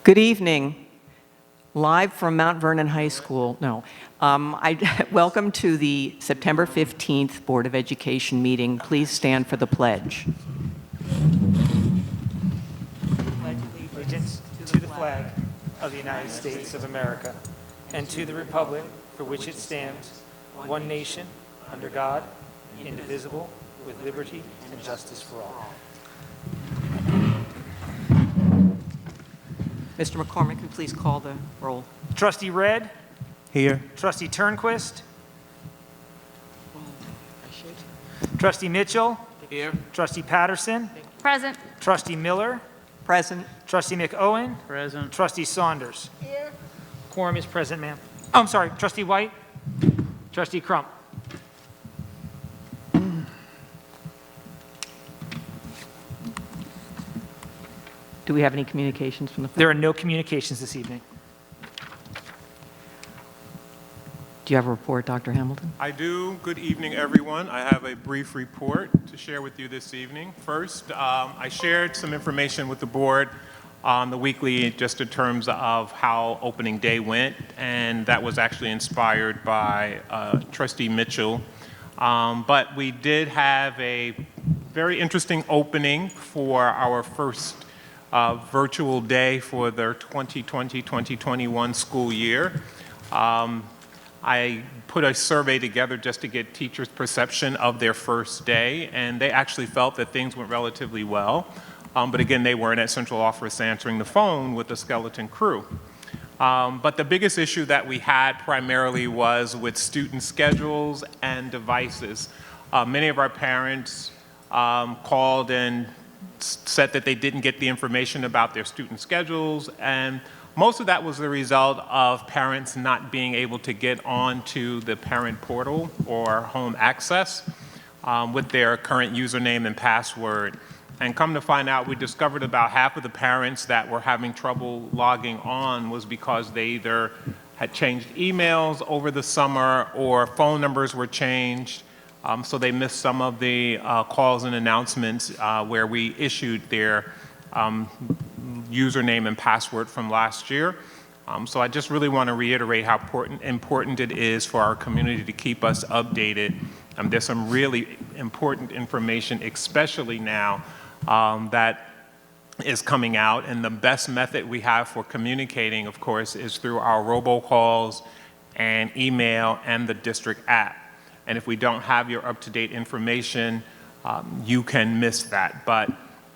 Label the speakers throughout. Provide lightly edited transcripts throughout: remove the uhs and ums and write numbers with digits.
Speaker 1: Good evening. Live from Mount Vernon High School. Welcome to the September 15th Board of Education meeting. Please stand for the pledge.
Speaker 2: Pledge allegiance to the flag of the United States of America and to the republic for which it stands, one nation, under God, indivisible, with liberty and justice for all.
Speaker 1: Mr. McCormick, can you please call the roll?
Speaker 2: Trustee Redd?
Speaker 3: Here.
Speaker 2: Trustee Turnquist? Trustee Mitchell?
Speaker 3: Here.
Speaker 2: Trustee Patterson?
Speaker 4: Present.
Speaker 2: Trustee Miller?
Speaker 1: Present.
Speaker 2: Trustee McOwen?
Speaker 3: Present.
Speaker 2: Trustee Saunders? Here. Quorum is present, ma'am. Oh, I'm sorry, Trustee White? Trustee Crump?
Speaker 1: Do we have any communications from the floor?
Speaker 2: There are no communications this evening.
Speaker 1: Do you have a report, Dr. Hamilton?
Speaker 5: I do. Good evening, everyone. I have a brief report to share with you this evening. First, I shared some information with the board on the weekly just in terms of how opening day went, and that was actually inspired by Trustee Mitchell. But we did have a very interesting opening for our first virtual day for their 2020-2021 school year. I put a survey together just to get teachers' perception of their first day, and they actually felt that things went relatively well. But again, they weren't at central office answering the phone with the skeleton crew. But the biggest issue that we had primarily was with student schedules and devices. Many of our parents called and said that they didn't get the information about their student schedules, and most of that was the result of parents not being able to get onto the parent portal or home access with their current username and password. And come to find out, we discovered about half of the parents that were having trouble logging on was because they either had changed emails over the summer or phone numbers were changed. So they missed some of the calls and announcements where we issued their username and password from last year. So I just really want to reiterate how important it is for our community to keep us updated. There's some really important information, especially now, that is coming out. And the best method we have for communicating, of course, is through our robocalls and email and the district app. And if we don't have your up-to-date information, you can miss that. But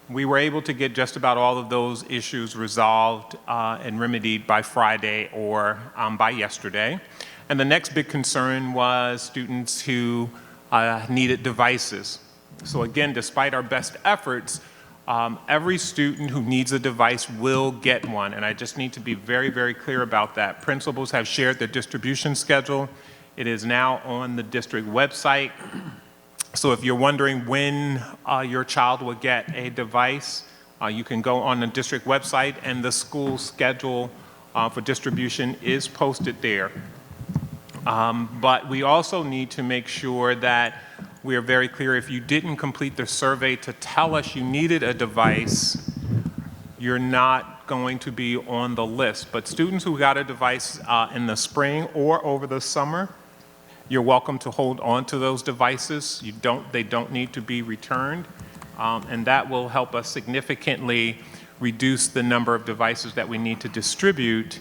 Speaker 5: we were able to get just about all of those issues resolved and remedied by Friday or by yesterday. And the next big concern was students who needed devices. So again, despite our best efforts, every student who needs a device will get one. And I just need to be very, very clear about that. Principals have shared their distribution schedule. It is now on the district website. So if you're wondering when your child will get a device, you can go on the district website, and the school schedule for distribution is posted there. But we also need to make sure that we are very clear. If you didn't complete the survey to tell us you needed a device, you're not going to be on the list. But students who got a device in the spring or over the summer, you're welcome to hold on to those devices. They don't need to be returned. And that will help us significantly reduce the number of devices that we need to distribute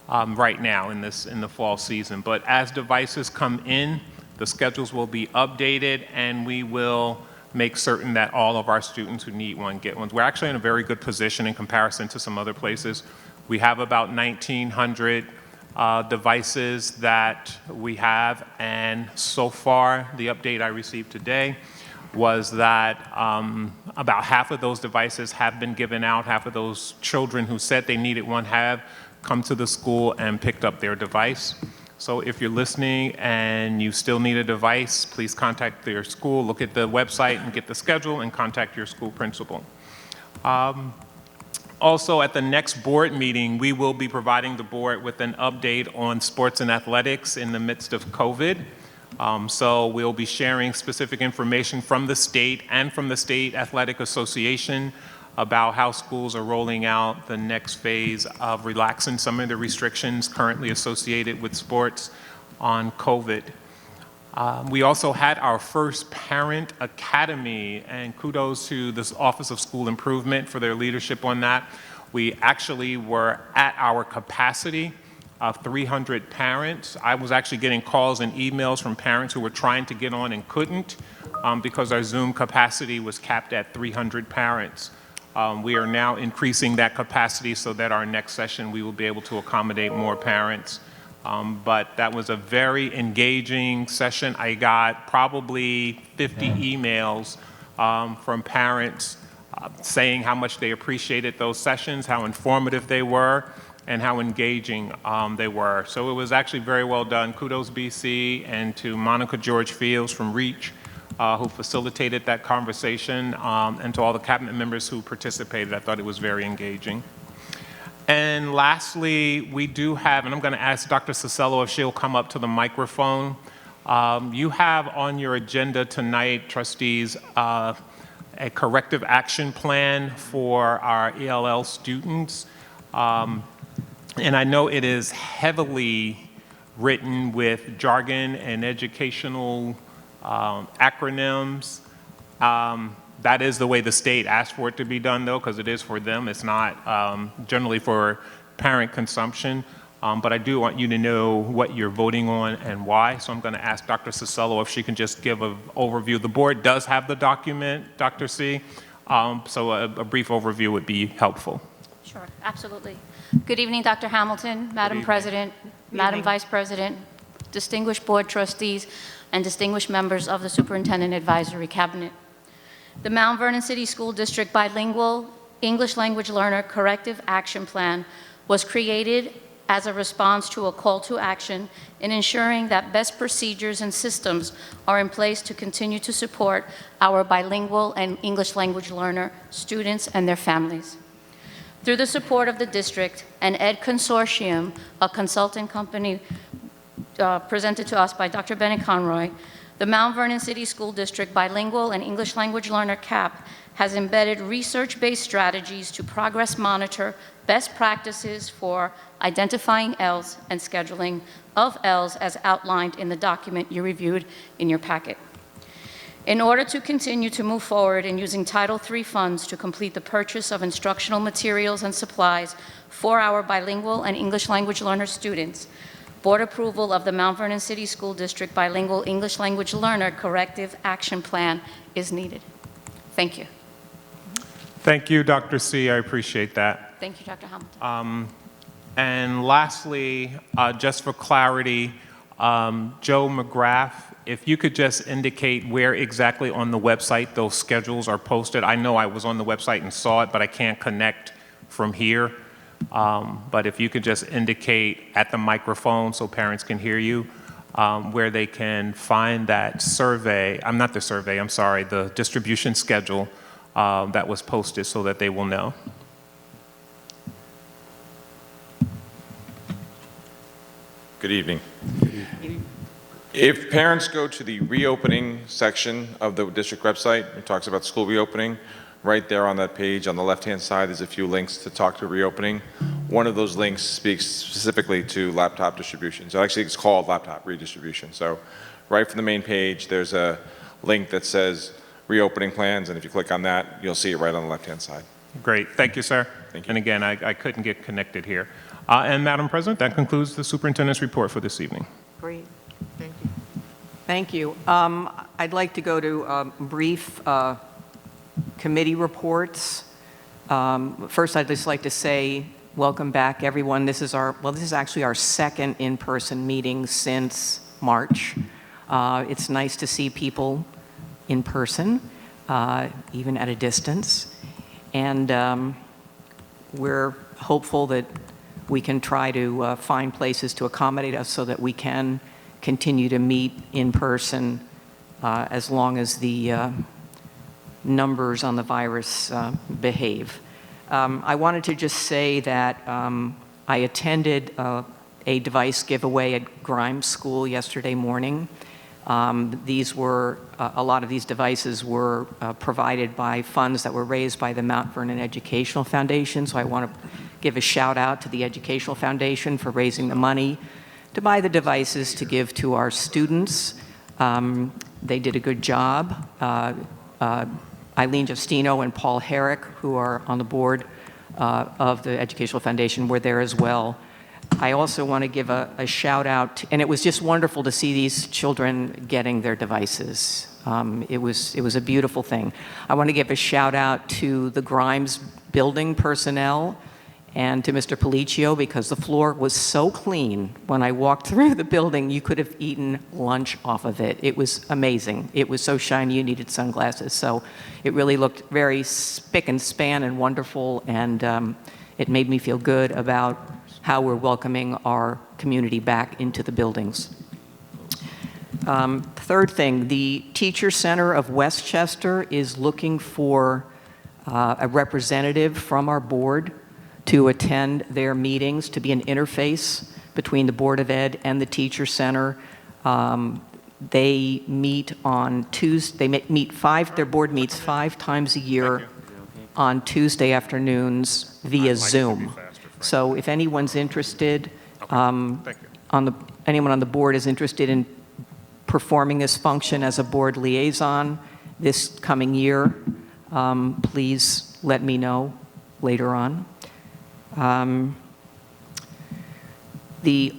Speaker 5: right now in the fall season. But as devices come in, the schedules will be updated, and we will make certain that all of our students who need one get ones. We're actually in a very good position in comparison to some other places. We have about 1,900 devices that we have, and so far the update I received today was that about half of those devices have been given out. Half of those children who said they needed one have come to the school and picked up their device. So if you're listening and you still need a device, please contact your school, look at the website and get the schedule, and contact your school principal. Also, at the next board meeting, we will be providing the board with an update on sports and athletics in the midst of COVID. So we'll be sharing specific information from the state and from the State Athletic Association about how schools are rolling out the next phase of relaxing some of the restrictions currently associated with sports on COVID. We also had our first Parent Academy, and kudos to the Office of School Improvement for their leadership on that. We actually were at our capacity of 300 parents. I was actually getting calls and emails from parents who were trying to get on and couldn't because our Zoom capacity was capped at 300 parents. We are now increasing that capacity so that our next session we will be able to accommodate more parents. But that was a very engaging session. I got probably 50 emails from parents saying how much they appreciated those sessions, how informative they were, and how engaging they were. So it was actually very well done. Kudos BC and to Monica George Fields from REACH who facilitated that conversation, and to all the cabinet members who participated. I thought it was very engaging. And lastly, we do have, and I'm going to ask Dr. Cicello if she'll come up to the microphone. You have on your agenda tonight, trustees, a corrective action plan for our ELL students. And I know it is heavily written with jargon and educational acronyms. That is the way the state asked for it to be done, though, because it is for them. It's not generally for parent consumption. But I do want you to know what you're voting on and why. So I'm going to ask Dr. Cicello if she can just give an overview. The board does have the document, Dr. C. So a brief overview would be helpful.
Speaker 3: Sure, absolutely. Good evening, Dr. Hamilton, Madam President, Madam Vice President, distinguished board trustees, and distinguished members of the Superintendent Advisory Cabinet. The Mount Vernon City School District Bilingual English Language Learner Corrective Action Plan was created as a response to a call to action in ensuring that best procedures and systems are in place to continue to support our bilingual and English language learner students and their families. Through the support of the district and ED Consortium, a consulting company presented to us by Dr. Bennett Conroy, the Mount Vernon City School District Bilingual and English Language Learner CAP has embedded research-based strategies to progress monitor best practices for identifying ELs and scheduling of ELs as outlined in the document you reviewed in your packet. In order to continue to move forward in using Title III funds to complete the purchase of instructional materials and supplies for our bilingual and English language learner students, board approval of the Mount Vernon City School District Bilingual English Language Learner Corrective Action Plan is needed. Thank you.
Speaker 5: Thank you, Dr. C. I appreciate that.
Speaker 3: Thank you, Dr. Hamilton.
Speaker 5: And lastly, just for clarity, Joe McGrath, if you could just indicate where exactly on the website those schedules are posted. I know I was on the website and saw it, but I can't connect from here. But if you could just indicate at the microphone so parents can hear you, where they can find that survey, the distribution schedule that was posted so that they will know.
Speaker 4: Good evening. If parents go to the reopening section of the district website, it talks about school reopening. Right there on that page on the left-hand side, there's a few links to talk to reopening. One of those links speaks specifically to laptop distribution. So actually it's called laptop redistribution. So right from the main page, there's a link that says reopening plans, and if you click on that, you'll see it right on the left-hand side.
Speaker 5: Great, thank you, sir.
Speaker 4: Thank you.
Speaker 5: And again, I couldn't get connected here. And Madam President, that concludes the superintendent's report for this evening.
Speaker 1: Great. Thank you. Thank you. I'd like to go to brief committee reports. First, I'd just like to say welcome back, everyone. This is actually our second in-person meeting since March. It's nice to see people in person, even at a distance. And we're hopeful that we can try to find places to accommodate us so that we can continue to meet in person as long as the numbers on the virus behave. I wanted to just say that I attended a device giveaway at Grimes School yesterday morning. These were, a lot of these devices were provided by funds that were raised by the Mount Vernon Educational Foundation, so I want to give a shout out to the Educational Foundation for raising the money to buy the devices to give to our students. They did a good job. Eileen Justino and Paul Herrick, who are on the board of the Educational Foundation, were there as well. I also want to give a shout out, and it was just wonderful to see these children getting their devices. It was a beautiful thing. I want to give a shout out to the Grimes building personnel and to Mr. Policio, because the floor was so clean. When I walked through the building, you could have eaten lunch off of it. It was amazing. It was so shiny you needed sunglasses. So it really looked very spick and span and wonderful, and it made me feel good about how we're welcoming our community back into the buildings. Third thing, the Teacher Center of Westchester is looking for a representative from our board to attend their meetings, to be an interface between the Board of Ed and the Teacher Center. They meet on Tuesday, their board meets 5 times a year on Tuesday afternoons via Zoom. So if anyone's interested, anyone on the board is interested in performing this function as a board liaison this coming year, please let me know later on. The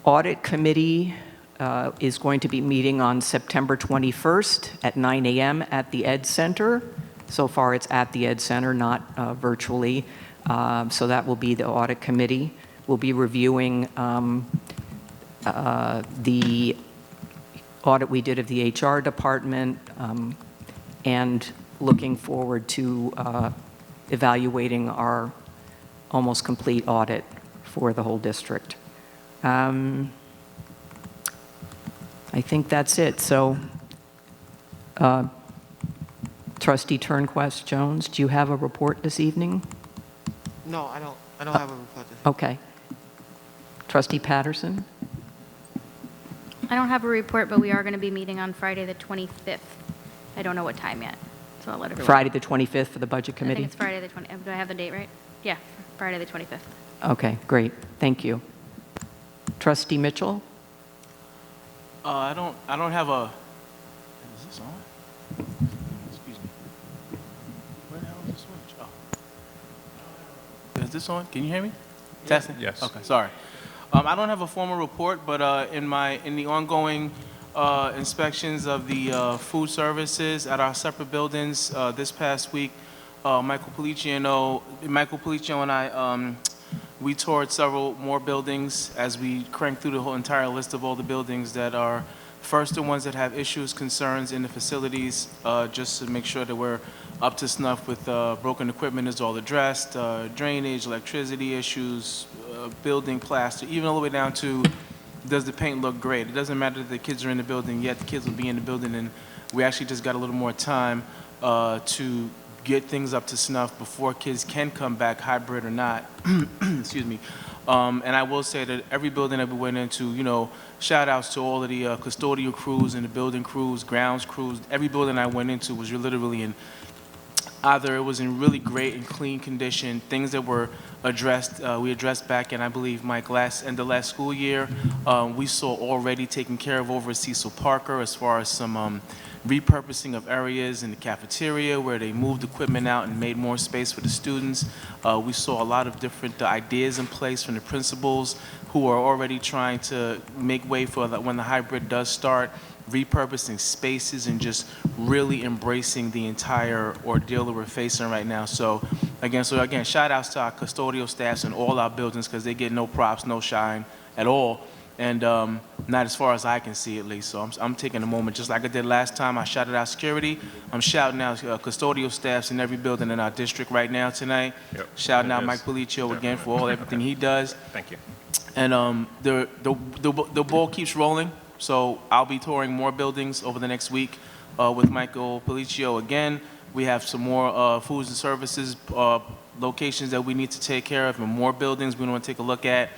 Speaker 1: audit committee is going to be meeting on September 21st at 9 a.m. at the Ed Center. So far it's at the Ed Center, not virtually. So that will be the audit committee. We'll be reviewing the audit we did of the HR department and looking forward to evaluating our almost complete audit for the whole district. I think that's it. So, Trustee Turnquest Jones, do you have a report this evening?
Speaker 6: No, I don't have a report this evening.
Speaker 1: Okay. Trustee Patterson?
Speaker 7: I don't have a report, but we are going to be meeting on Friday the 25th. I don't know what time yet, so I'll let everyone
Speaker 1: Friday the 25th for the Budget
Speaker 7: I
Speaker 1: Committee?
Speaker 7: think it's Friday the 20th. Do I have the date right? Yeah, Friday the 25th.
Speaker 1: Okay, great. Thank you. Trustee Mitchell?
Speaker 6: I don't have a. Is this on? Excuse me. Where the hell is the switch? Oh. Is this on? Can you hear me? Testing?
Speaker 5: Yes.
Speaker 6: Okay, sorry. I don't have a formal report, but in the ongoing inspections of the food services at our separate buildings this past week, Michael Policio and I, we toured several more buildings as we cranked through the whole entire list of all the buildings that are first the ones that have issues, concerns in the facilities, just to make sure that we're up to snuff with broken equipment is all addressed, drainage, electricity issues, building plaster, even all the way down to does the paint look great. It doesn't matter that the kids are in the building yet, the kids will be in the building, and we actually just got a little more time to get things up to snuff before kids can come back, hybrid or not. Excuse me. And I will say that every building that we went into, you know, shout outs to all of the custodial crews and the building crews, grounds crews. Every building I went into was literally in either it was in really great and clean condition, things that were addressed, we addressed back in, I believe, Mike, end of last school year. We saw already taken care of over at Cecil Parker as far as some repurposing of areas in the cafeteria where they moved equipment out and made more space for the students. We saw a lot of different ideas in place from the principals who are already trying to make way for when the hybrid does start, repurposing spaces and just really embracing the entire ordeal that we're facing right now. So again, shout outs to our custodial staffs in all our buildings because they get no props, no shine at all. And not as far as I can see, at least. So I'm taking a moment, just like I did last time. I shouted out security. I'm shouting out custodial staffs in every building in our district right now tonight. Yep. Shouting out Mike Policio again for everything he does.
Speaker 5: Thank you.
Speaker 6: And the ball keeps rolling. So I'll be touring more buildings over the next week with Michael Policio again. We have some more foods and services locations that we need to take care of, and more buildings we want to take a look at.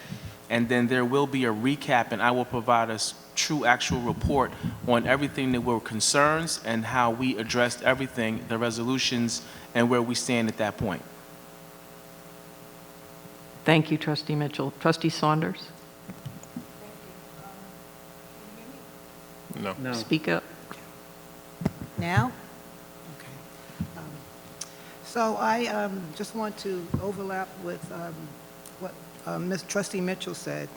Speaker 6: And then there will be a recap, and I will provide a true actual report on everything that were concerns and how we addressed everything, the resolutions, and where we stand at that point.
Speaker 1: Thank you, Trustee Mitchell. Trustee Saunders?
Speaker 5: No.
Speaker 1: Speak up.
Speaker 8: Now? Okay. So I just want to overlap with what Ms. Trustee Mitchell said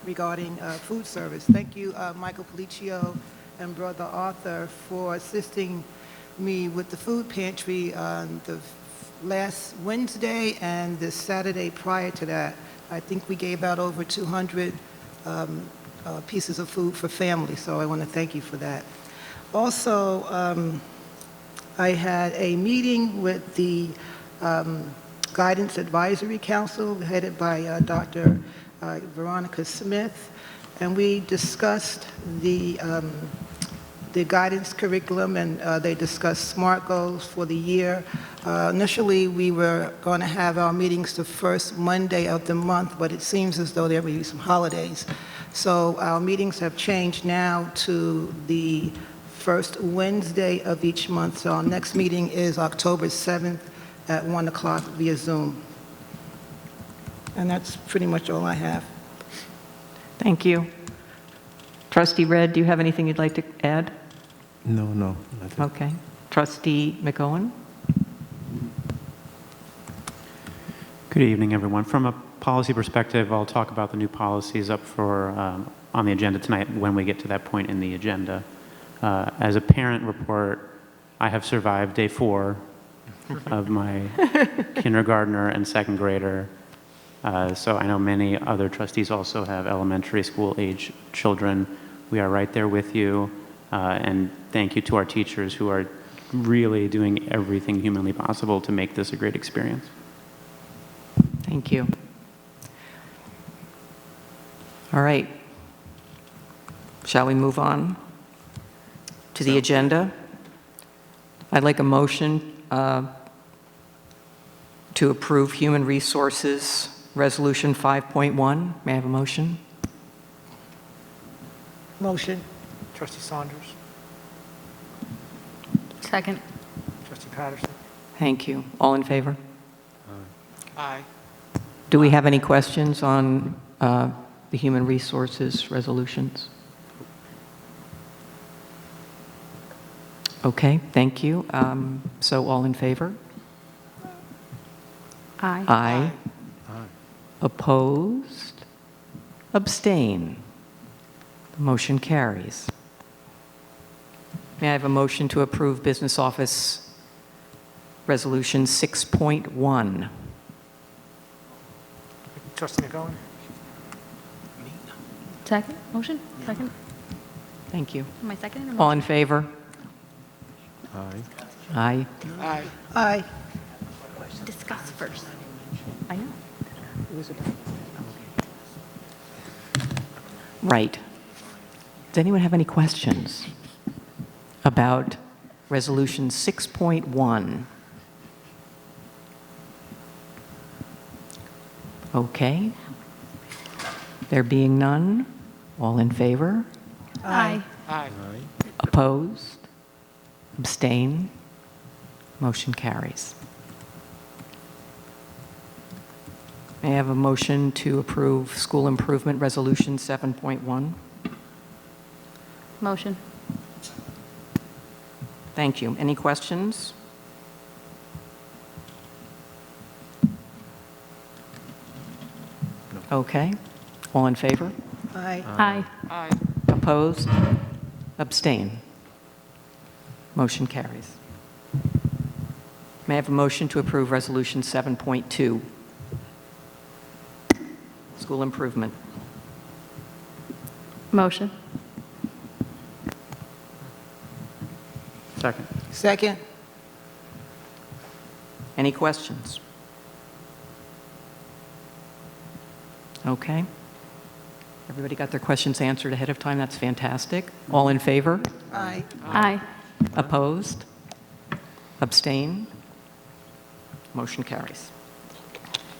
Speaker 8: regarding food service. Thank you, Michael Policio and Brother Arthur, for assisting me with the food pantry on the last Wednesday and the Saturday prior to that. I think we gave out over 200 pieces of food for families, so I want to thank you for that. Also, I had a meeting with the Guidance Advisory Council headed by Dr. Veronica Smith, and we discussed the guidance curriculum, and they discussed SMART goals for the year. Initially, we were going to have our meetings the first Monday of the month, but it seems as though there may be some holidays. So our meetings have changed now to the first Wednesday of each month. So our next meeting is October 7th at 1 o'clock via Zoom. And that's pretty much all I have.
Speaker 1: Thank you. Trustee Redd, do you have anything you'd like to add?
Speaker 9: No, nothing.
Speaker 1: Okay. Trustee McOwen?
Speaker 10: Good evening, everyone. From a policy perspective, I'll talk about the new policies up for on the agenda tonight when we get to that point in the agenda. As a parent report, I have survived day 4 of my kindergartner and second grader. So I know many other trustees also have elementary school age children. We are right there with you. And thank you to our teachers who are really doing everything humanly possible to make this a great experience.
Speaker 1: Thank you. All right. Shall we move on to the agenda? I'd like a motion to approve Human Resources Resolution 5.1. May I have a motion?
Speaker 8: Motion.
Speaker 2: Trustee Saunders.
Speaker 7: Second.
Speaker 2: Trustee Patterson.
Speaker 1: Thank you. All in favor?
Speaker 6: Aye.
Speaker 1: Do we have any questions on the Human Resources resolutions? Okay, thank you. So all in favor?
Speaker 7: Aye.
Speaker 1: Aye. Opposed? Abstain? The motion carries. May I have a motion to approve Business Office Resolution 6.1?
Speaker 2: Trustee McOwen.
Speaker 7: Second. Motion? Second.
Speaker 1: Thank you.
Speaker 7: Am I second or
Speaker 1: All
Speaker 7: motion?
Speaker 1: in favor?
Speaker 9: Aye.
Speaker 1: Aye.
Speaker 2: Aye.
Speaker 8: Aye.
Speaker 7: Discuss first. I know.
Speaker 1: Right. Does anyone have any questions about Resolution 6.1? Okay. There being none, all in favor?
Speaker 7: Aye.
Speaker 2: Aye.
Speaker 1: Opposed? Abstain? Motion carries. May I have a motion to approve School Improvement Resolution 7.1?
Speaker 7: Motion.
Speaker 1: Thank you. Any questions? Okay. All in favor?
Speaker 8: Aye.
Speaker 7: Aye.
Speaker 2: Aye.
Speaker 1: Opposed? Abstain? Motion carries. May I have a motion to approve Resolution 7.2? School improvement.
Speaker 7: Motion.
Speaker 10: Second.
Speaker 8: Second.
Speaker 1: Any questions? Okay. Everybody got their questions answered ahead of time? That's fantastic. All in favor?
Speaker 8: Aye.
Speaker 7: Aye.
Speaker 1: Opposed? Abstain? Motion carries.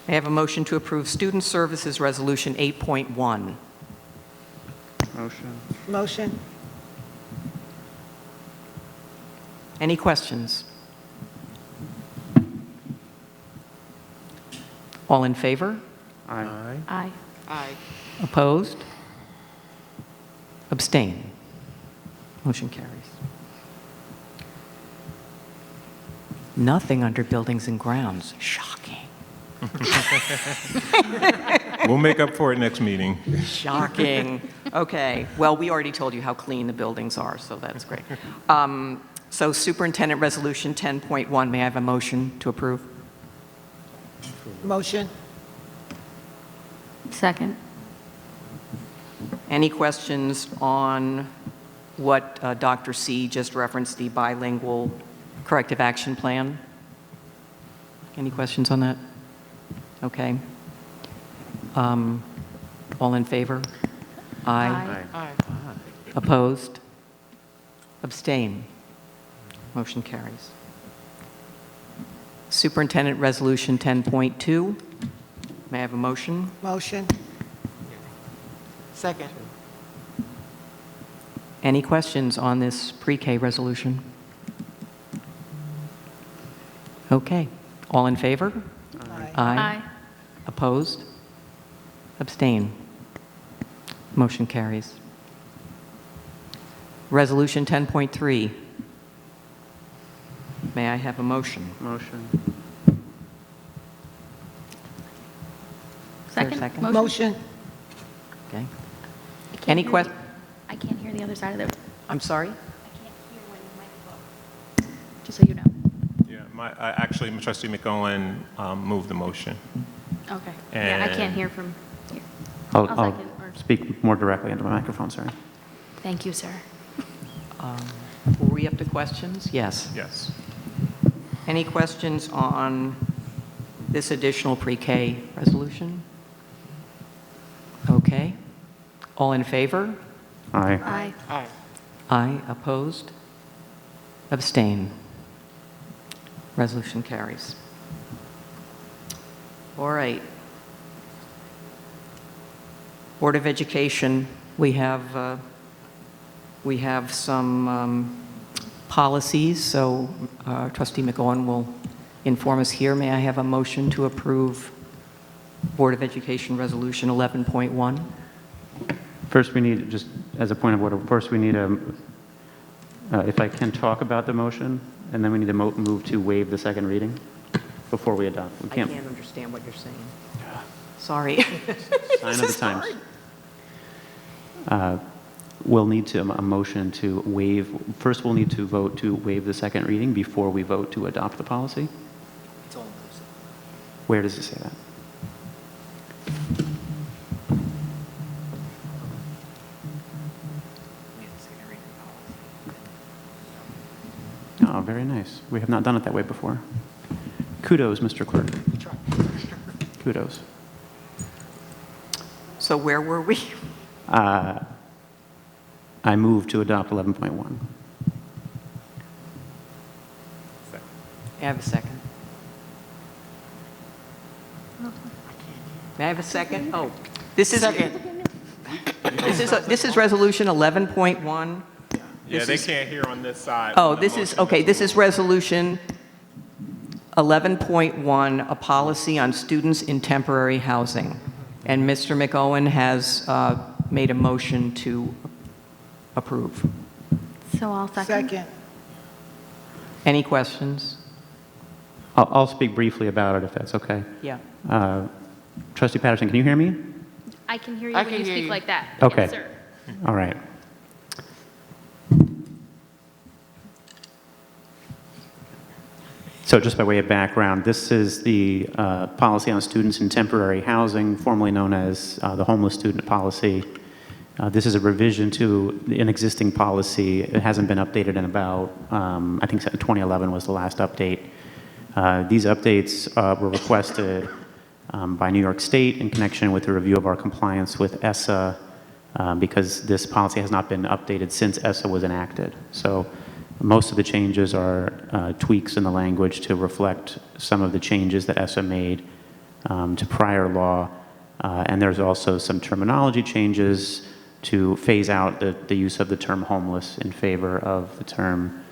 Speaker 1: May I have a motion to approve Student Services Resolution 8.1?
Speaker 9: Motion.
Speaker 8: Motion?
Speaker 1: Any questions? All in favor?
Speaker 9: Aye.
Speaker 7: Aye.
Speaker 6: Aye.
Speaker 1: Opposed? Abstain? Motion carries. Nothing under buildings and grounds. Shocking.
Speaker 5: We'll make up for it next meeting.
Speaker 1: Shocking. Okay. Well, we already told you how clean the buildings are, so that's great. So Superintendent Resolution 10.1, may I have a motion to approve?
Speaker 8: Motion?
Speaker 7: Second.
Speaker 1: Any questions on what Dr. C just referenced, the bilingual corrective action plan? Any questions on that? Okay. All in favor? Aye.
Speaker 7: Aye.
Speaker 1: Opposed? Abstain? Motion carries. Superintendent Resolution 10.2. May I have a motion?
Speaker 8: Motion?
Speaker 6: Second.
Speaker 1: Any questions on this pre-K resolution? Okay. All in favor?
Speaker 7: Aye.
Speaker 1: Opposed? Abstain? Motion carries. Resolution 10.3. May I have a motion?
Speaker 10: Motion.
Speaker 1: Is there a
Speaker 7: Second.
Speaker 1: second?
Speaker 8: Motion?
Speaker 1: Okay.
Speaker 7: I can't
Speaker 1: Any
Speaker 7: hear
Speaker 1: questions?
Speaker 7: I can't hear the other side of the,
Speaker 1: I'm sorry?
Speaker 7: I can't hear when the microphone, just so you know.
Speaker 5: Yeah, actually, Trustee McOwen moved the motion.
Speaker 7: Okay. Yeah, I can't
Speaker 5: And-
Speaker 7: hear from here.
Speaker 10: I'll
Speaker 7: I'll second, or-
Speaker 10: speak more directly into my microphone, sorry.
Speaker 7: Thank you, sir.
Speaker 1: Were we up to questions? Yes.
Speaker 5: Yes.
Speaker 1: Any questions on this additional pre-K resolution? Okay. All in favor?
Speaker 10: Aye.
Speaker 7: Aye.
Speaker 6: Aye.
Speaker 1: Aye. Opposed? Abstain? Resolution carries. All right. Board of Education, we have some policies, so Trustee McGowan will inform us here. May I have a motion to approve Board of Education Resolution 11.1?
Speaker 10: First, we need, just as a point of order, first we need a, if I can talk about the motion, and then we need to move to waive the second reading before we adopt. We
Speaker 1: I
Speaker 10: can't.
Speaker 1: can't understand what you're saying. Sorry.
Speaker 10: Sign of the times. We'll need to, a motion to waive, first we'll need to vote to waive the second reading before we vote to adopt the policy.
Speaker 6: It's all inclusive.
Speaker 10: Where does it say that? Oh, very nice. We have not done it that way before. Kudos, Mr. Clerk. Kudos.
Speaker 1: So where were we?
Speaker 10: I move to adopt 11.1.
Speaker 1: May I have a second? May I have a second? Oh, this is, this is Resolution 11.1.
Speaker 5: Yeah,
Speaker 1: This
Speaker 5: they
Speaker 1: is-
Speaker 5: can't hear on this side.
Speaker 1: Oh,
Speaker 5: when the
Speaker 1: this is,
Speaker 5: motion
Speaker 1: okay, this is Resolution 11.1, a policy on students in temporary housing. And Mr. McOwen has made a motion to approve.
Speaker 7: So I'll second.
Speaker 8: Second.
Speaker 1: Any questions?
Speaker 10: I'll speak briefly about it if that's okay.
Speaker 1: Yeah.
Speaker 10: Trustee Patterson, can you hear me?
Speaker 7: I can hear you
Speaker 6: I
Speaker 7: when
Speaker 6: can
Speaker 7: you
Speaker 6: hear
Speaker 7: speak
Speaker 6: you.
Speaker 7: like that.
Speaker 10: Okay.
Speaker 7: Yes, sir.
Speaker 10: All right. So just by way of background, this is the policy on students in temporary housing, formerly known as the homeless student policy. This is a revision to an existing policy. It hasn't been updated in about, I think 2011 was the last update. These updates were requested by New York State in connection with the review of our compliance with ESSA because this policy has not been updated since ESSA was enacted. So most of the changes are tweaks in the language to reflect some of the changes that ESSA made to prior law. And there's also some terminology changes to phase out the use of the term homeless in favor of the term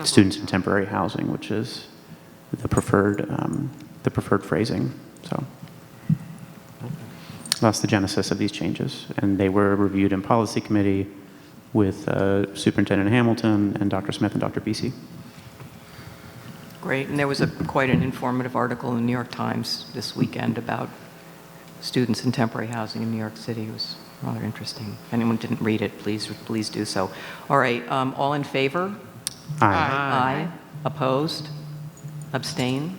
Speaker 10: students in temporary housing, which is the preferred phrasing. So that's the genesis of these changes, and they were reviewed in policy committee with Superintendent Hamilton and Dr. Smith and Dr. Beasy.
Speaker 1: Great, and there was quite an informative article in the New York Times this weekend about students in temporary housing in New York City. It was rather interesting. If anyone didn't read it, please do so. All right, all in favor?
Speaker 10: Aye.
Speaker 1: Aye. Opposed? Abstain?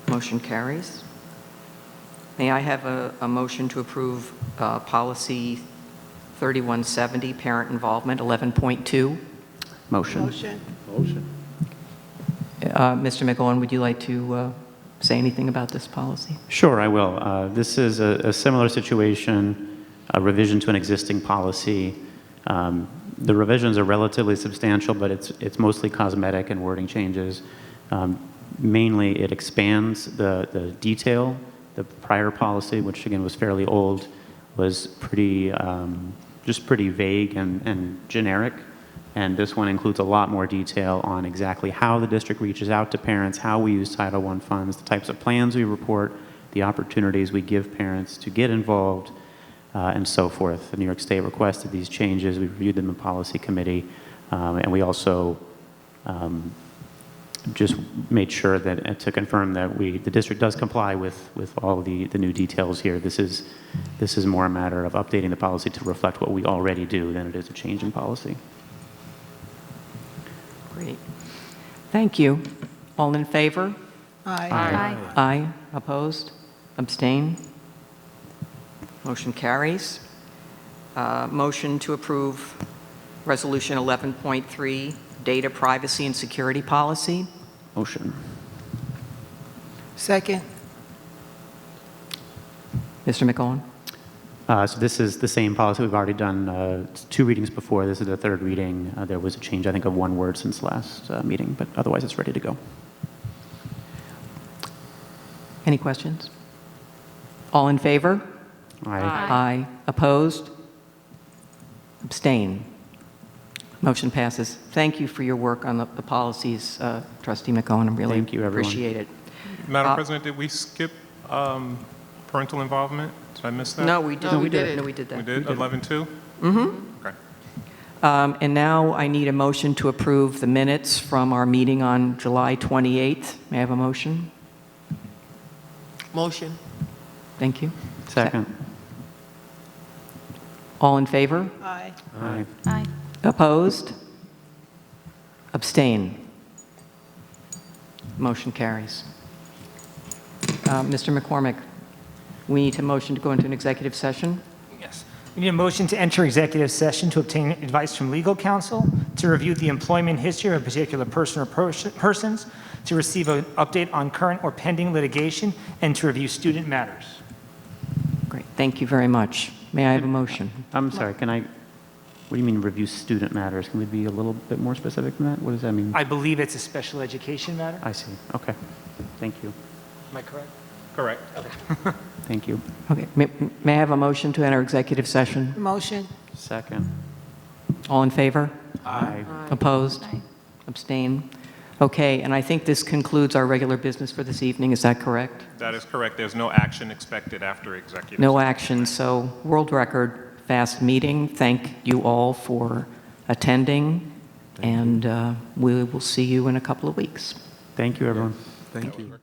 Speaker 1: Motion carries. May I have a motion to approve policy 3170, parent involvement, 11.2?
Speaker 10: Motion.
Speaker 8: Motion.
Speaker 1: Mr. McGowan, would you like to say anything about this policy?
Speaker 10: Sure, I will. This is a similar situation, a revision to an existing policy. The revisions are relatively substantial, but it's mostly cosmetic and wording changes. Mainly, it expands the detail. The prior policy, which again was fairly old, was pretty vague and generic. And this one includes a lot more detail on exactly how the district reaches out to parents, how we use Title I funds, the types of plans we report, the opportunities we give parents to get involved, and so forth. The New York State requested these changes. We reviewed them in policy committee, and we also just made sure that to confirm that the district does comply with all the new details here. This is more a matter of updating the policy to reflect what we already do than it is a change in policy.
Speaker 1: Great. Thank you. All in favor?
Speaker 8: Aye.
Speaker 7: Aye.
Speaker 1: Aye. Opposed? Abstain? Motion carries. Motion to approve Resolution 11.3, Data Privacy and Security Policy.
Speaker 10: Motion.
Speaker 8: Second.
Speaker 1: Mr. McGowan?
Speaker 10: So this is the same policy. We've already done 2 readings before. This is the 3rd reading. There was a change, I think, of 1 word since last meeting, but otherwise it's ready to go.
Speaker 1: Any questions? All in favor?
Speaker 10: Aye.
Speaker 1: Aye. Opposed? Abstain? Motion passes. Thank you for your work on the policies, Trustee McGowan. I really
Speaker 10: Thank you, everyone.
Speaker 1: appreciate it.
Speaker 5: Madam President, did we skip parental involvement? Did I miss that?
Speaker 1: No, we did.
Speaker 11: No, we did it.
Speaker 1: No, we did that.
Speaker 5: We did? 11.2?
Speaker 1: Mm-hmm.
Speaker 5: Okay.
Speaker 1: And now I need a motion to approve the minutes from our meeting on July 28th. May I have a motion?
Speaker 11: Motion.
Speaker 1: Thank you.
Speaker 10: Second.
Speaker 1: All in favor?
Speaker 8: Aye.
Speaker 10: Aye.
Speaker 7: Aye.
Speaker 1: Opposed? Abstain? Motion carries. Mr. McCormick, we need a motion to go into an executive session.
Speaker 2: Yes. We need a motion to enter executive session to obtain advice from legal counsel, to review the employment history of a particular person or persons, to receive an update on current or pending litigation, and to review student matters.
Speaker 1: Great, thank you very much. May I have a motion?
Speaker 10: I'm sorry, what do you mean review student matters? Can we be a little bit more specific than that? What does that mean?
Speaker 2: I believe it's a special education matter.
Speaker 10: I see. Okay. Thank you.
Speaker 2: Am I correct?
Speaker 5: Correct.
Speaker 10: Thank you.
Speaker 1: Okay, may I have a motion to enter executive session?
Speaker 8: Motion.
Speaker 10: Second.
Speaker 1: All in favor?
Speaker 10: Aye.
Speaker 1: Opposed?
Speaker 7: Aye.
Speaker 1: Abstain? Okay, and I think this concludes our regular business for this evening. Is that correct?
Speaker 5: That is correct. There's no action expected after executive.
Speaker 1: No
Speaker 5: session.
Speaker 1: action, so world record fast meeting. Thank you all for attending, and we will see you in a couple of weeks.
Speaker 10: Thank you, everyone.
Speaker 9: Thank you.